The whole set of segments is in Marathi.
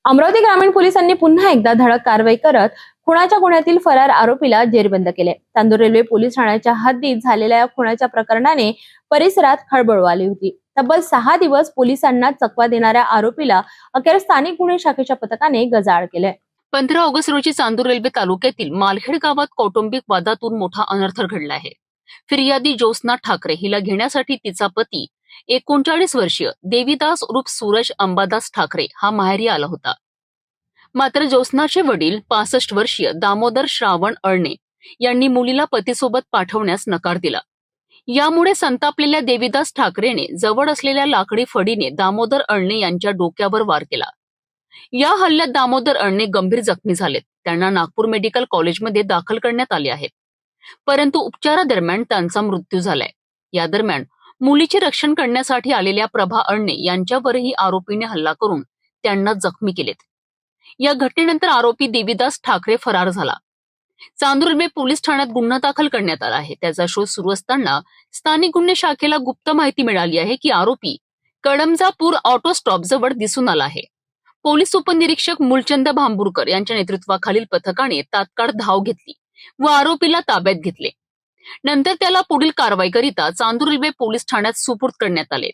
अमरावती ग्रामीण पोलिसांनी पुन्हा एकदा धडक कारवाई करत खुनाच्या गुन्ह्यातील फरार आरोपीला जेरबंद केले। चांदूर रेल्वे पोलीस ठाण्याच्या हद्दीत झालेल्या या खुनाच्या प्रकरणाने परिसरात खळबळ उडाली होती। तब्बल 6 दिवस पोलिसांना चकवा देणाऱ्या आरोपीला अखेर स्थानिक गुन्हे शाखेच्या पथकाने गजाआड केले। 15 ऑगस्ट रोजी चांदूर रेल्वे तालुक्यातील मालखेड गावात कौटुंबिक वादातून मोठा अनर्थ घडला आहे। फिर्यादी ज्योत्स्ना ठाकरे हिला घेण्यासाठी तिचा पती 39 वर्षीय देवीदास उर्फ सूरज अंबादास ठाकरे हा माहेरी आला होता। मात्र ज्योत्स्नाचे वडील 65 वर्षीय दामोदर श्रावण अळणे यांनी मुलीला पतीसोबत पाठवण्यास नकार दिला। यामुळे संतापलेल्या देवीदास ठाकरेने जवळ असलेल्या लाकडी फडीने दामोदर अळणे यांच्या डोक्यावर वार केला। या हल्ल्यात दामोदर अळणे गंभीर जखमी झालेत। त्यांना नागपूर मेडिकल कॉलेजमध्ये दाखल करण्यात आले आहे, परंतु उपचारादरम्यान त्यांचा मृत्यू झालाय। या दरम्यान मुलीचे रक्षण करण्यासाठी आलेल्या प्रभा अळणे यांच्यावरही आरोपीने हल्ला करून त्यांना जखमी केलेत। या घटनेनंतर आरोपी देवीदास ठाकरे फरार झाला। चांदूर रेल्वे पोलीस ठाण्यात गुन्हा दाखल करण्यात आला आहे। त्याचा शोध सुरू असताना स्थानिक गुन्हे शाखेला गुप्त माहिती मिळाली आहे की आरोपी कडमजापूर ऑटो स्टॉप जवळ दिसून आला आहे। पोलीस उपनिरीक्षक मूलचंद भांबुरकर यांच्या नेतृत्वाखालील पथकाने तात्काळ धाव घेतली व आरोपीला ताब्यात घेतले। नंतर त्याला पुढील कारवाईकरिता चांदूर रेल्वे पोलीस ठाण्यात सुपूर्द करण्यात आले।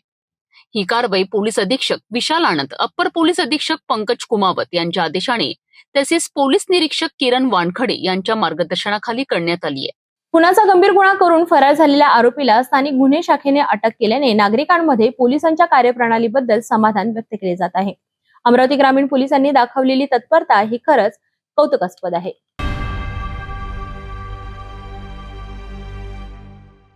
ही कारवाई पोलीस अधीक्षक विशाल आनंद, अप्पर पोलीस अधीक्षक पंकज कुमावत यांच्या आदेशाने तसेच पोलीस निरीक्षक किरण वानखडे यांच्या मार्गदर्शनाखाली करण्यात आली आहे। खुनाचा गंभीर गुन्हा करून फरार झालेल्या आरोपीला स्थानिक गुन्हे शाखेने अटक केल्याने नागरिकांमध्ये पोलिसांच्या कार्यप्रणालीबद्दल समाधान व्यक्त केले जात आहे। अमरावती ग्रामीण पोलिसांनी दाखवलेली तत्परता ही खरंच कौतुकास्पद आहे।